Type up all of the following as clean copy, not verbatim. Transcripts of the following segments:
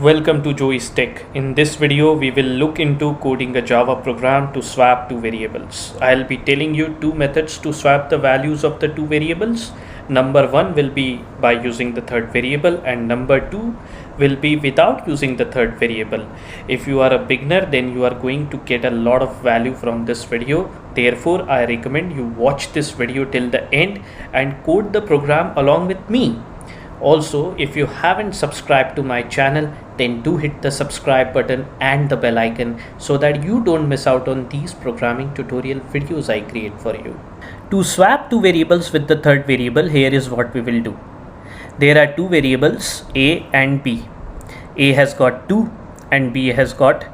Welcome to Joey's Tech. In this video, we will look into coding a Java program to swap two variables. I'll be telling you two methods to swap the values of the two variables. Number one will be by using the third variable, and number two will be without using the third variable. If you are a beginner, then you are going to get a lot of value from this video. Therefore, I recommend you watch this video till the end and code the program along with me. Also, if you haven't subscribed to my channel, then do hit the subscribe button and the bell icon so that you don't miss out on these programming tutorial videos I create for you. To swap two variables with the third variable, here is what we will do. There are two variables A and B. A has got 2 and B has got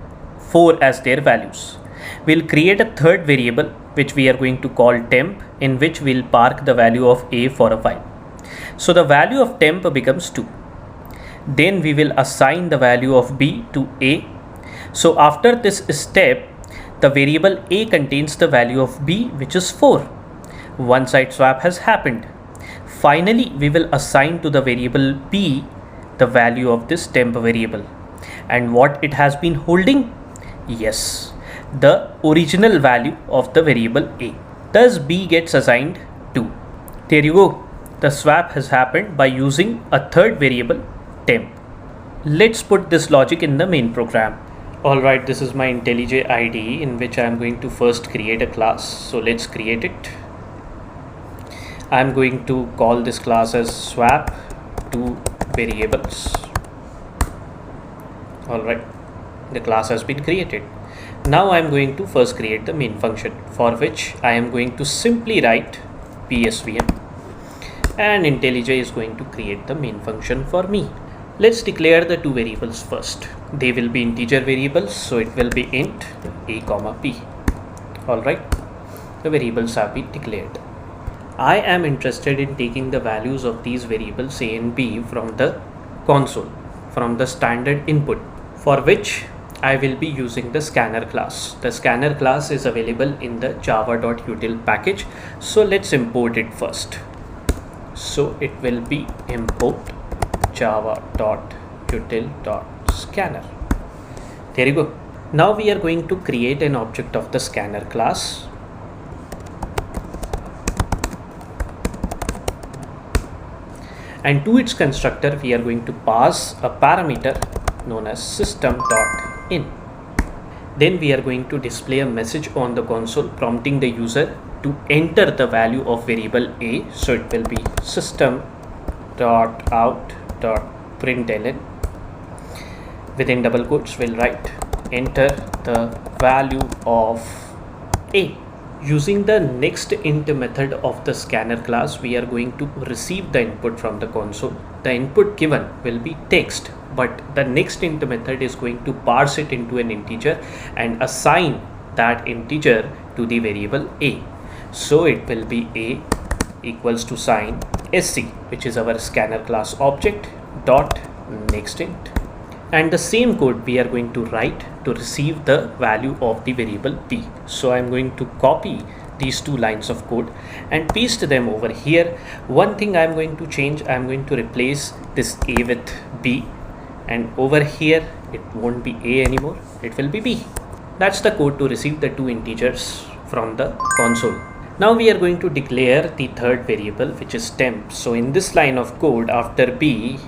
4 as their values. We'll create a third variable which we are going to call temp, in which we'll park the value of A for a while. So the value of temp becomes 2. Then we will assign the value of B to A. So after this step, the variable A contains the value of B, which is 4. One side swap has happened. Finally, we will assign to the variable B the value of this temp variable. And what it has been holding? Yes, the original value of the variable A. Thus B gets assigned 2. There you go. The swap has happened by using a third variable, temp. Let's put this logic in the main program. Alright, this is my IntelliJ IDE in which I am going to first create a class. So let's create it. I am going to call this class as swap two variables. Alright, the class has been created. Now I am going to first create the main function, for which I am going to simply write PSVM. And IntelliJ is going to create the main function for me. Let's declare the two variables first. They will be integer variables, so it will be int a comma b. Alright, the variables have been declared. I am interested in taking the values of these variables a and b from the console, from the standard input, for which I will be using the scanner class. The scanner class is available in the java.util package. So let's import it first. So it will be import java.util.scanner. There you go. Now we are going to create an object of the scanner class. And to its constructor, we are going to pass a parameter known as system.in. Then we are going to display a message on the console prompting the user to enter the value of variable A. So it will be system.out.println. Within double quotes, we'll write enter the value of A. Using the next int method of the scanner class, we are going to receive the input from the console. The input given will be text, but the next int method is going to parse it into an integer and assign that integer to the variable A. So it will be A equals to sign sc, which is our scanner class object, dot next int. And the same code we are going to write to receive the value of the variable B. So I'm going to copy these two lines of code and paste them over here. One thing I'm going to change, I'm going to replace this A with B, and over here it won't be A anymore, it will be B. That's the code to receive the two integers from the console. Now we are going to declare the third variable, which is temp. So in this line of code, after B,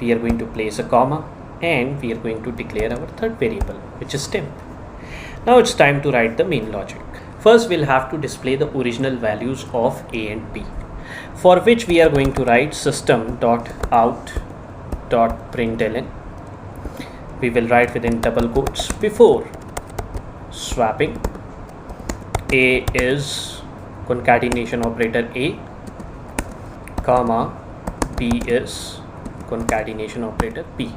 we are going to place a comma and we are going to declare our third variable, which is temp. Now it's time to write the main logic. First, we'll have to display the original values of A and B, for which we are going to write system.out.println. We will write within double quotes, before swapping, A is concatenation operator A, comma, B is concatenation operator B.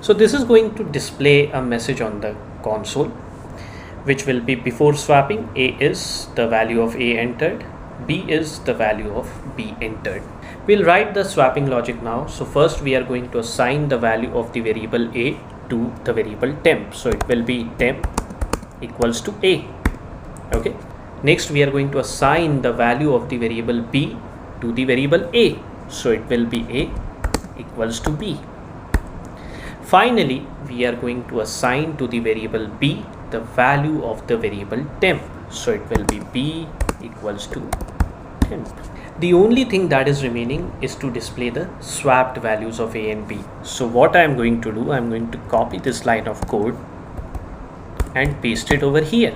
So this is going to display a message on the console, which will be before swapping, A is the value of A entered, B is the value of B entered. We'll write the swapping logic now. So first we are going to assign the value of the variable A to the variable temp. So it will be temp equals to A. Okay. Next we are going to assign the value of the variable B to the variable A. So it will be A equals to B. Finally, we are going to assign to the variable b the value of the variable temp. So it will be b equals to temp. The only thing that is remaining is to display the swapped values of a and b. So what I am going to do, I am going to copy this line of code and paste it over here.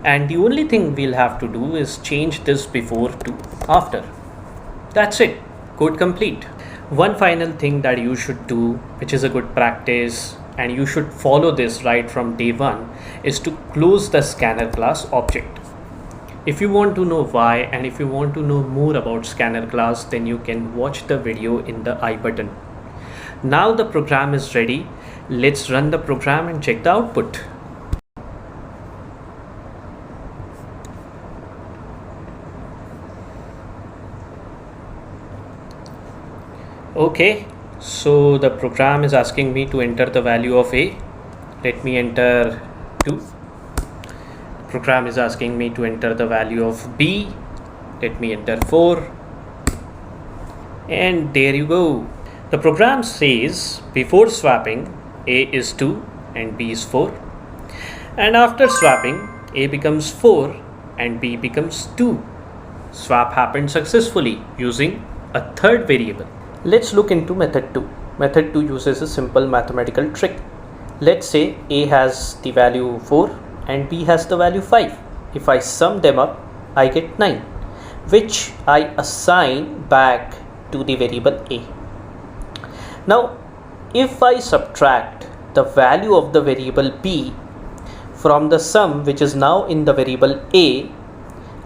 And the only thing we'll have to do is change this before to after. That's it. Code complete. One final thing that you should do, which is a good practice, and you should follow this right from day one, is to close the scanner class object. If you want to know why, and if you want to know more about scanner class, then you can watch the video in the I button. Now the program is ready. Let's run the program and check the output. Okay, so the program is asking me to enter the value of a. Let me enter 2. Program is asking me to enter the value of b. Let me enter 4. And there you go. The program says before swapping a is 2 and b is 4. And after swapping a becomes 4 and b becomes 2. Swap happened successfully using a third variable. Let's look into method 2. Method 2 uses a simple mathematical trick. Let's say a has the value 4 and b has the value 5. If I sum them up, I get 9, which I assign back to the variable a. Now, if I subtract the value of the variable b from the sum which is now in the variable a,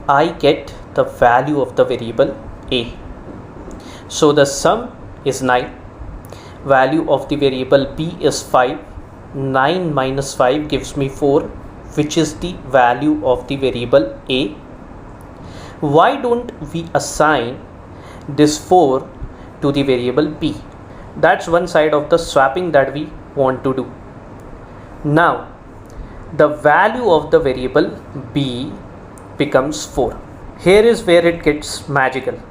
I get the value of the variable a. So the sum is 9, value of the variable b is 5, 9 minus 5 gives me 4, which is the value of the variable a. Why don't we assign this 4 to the variable b? That's one side of the swapping that we want to do. Now, the value of the variable b becomes 4. Here is where it gets magical.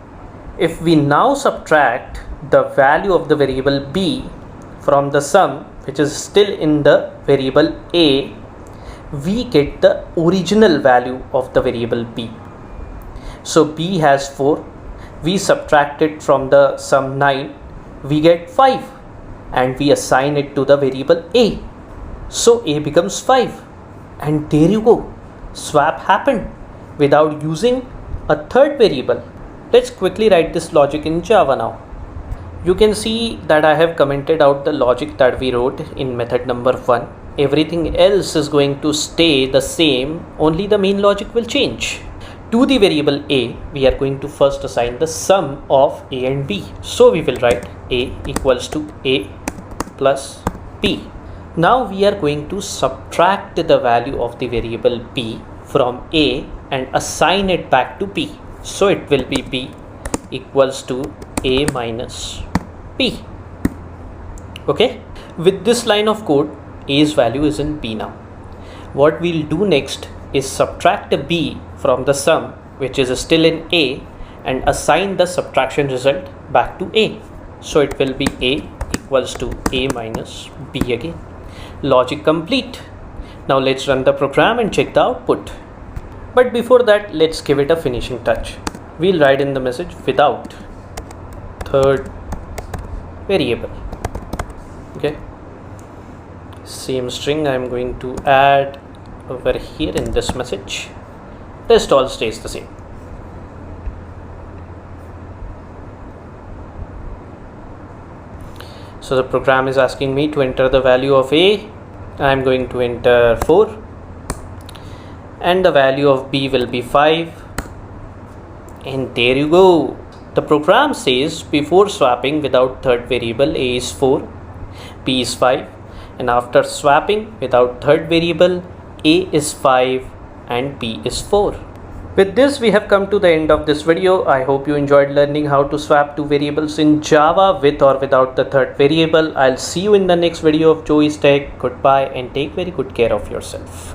If we now subtract the value of the variable b from the sum which is still in the variable a, we get the original value of the variable b. So b has 4, we subtract it from the sum 9, we get 5, and we assign it to the variable a. So a becomes 5, and there you go. Swap happened without using a third variable. Let's quickly write this logic in Java now. You can see that I have commented out the logic that we wrote in method number 1. Everything else is going to stay the same, only the main logic will change. To the variable a, we are going to first assign the sum of a and b. So we will write a equals to a plus b. Now we are going to subtract the value of the variable b from a and assign it back to b. So it will be b equals to a minus b. Okay, with this line of code, a's value is in b now. What we'll do next is subtract b from the sum which is still in a and assign the subtraction result back to a. So it will be a equals to a minus b again. Logic complete. Now let's run the program and check the output. But before that, let's give it a finishing touch. We'll write in the message without third variable. Okay, same string I'm going to add over here in this message. Rest all stays the same. So the program is asking me to enter the value of a. I'm going to enter 4. And the value of b will be 5, and there you go. The program says before swapping without third variable a is 4, b is 5, and after swapping without third variable a is 5 and b is 4. With this, we have come to the end of this video. I hope you enjoyed learning how to swap two variables in Java with or without the third variable. I'll see you in the next video of Joey's Tech. Goodbye and take very good care of yourself.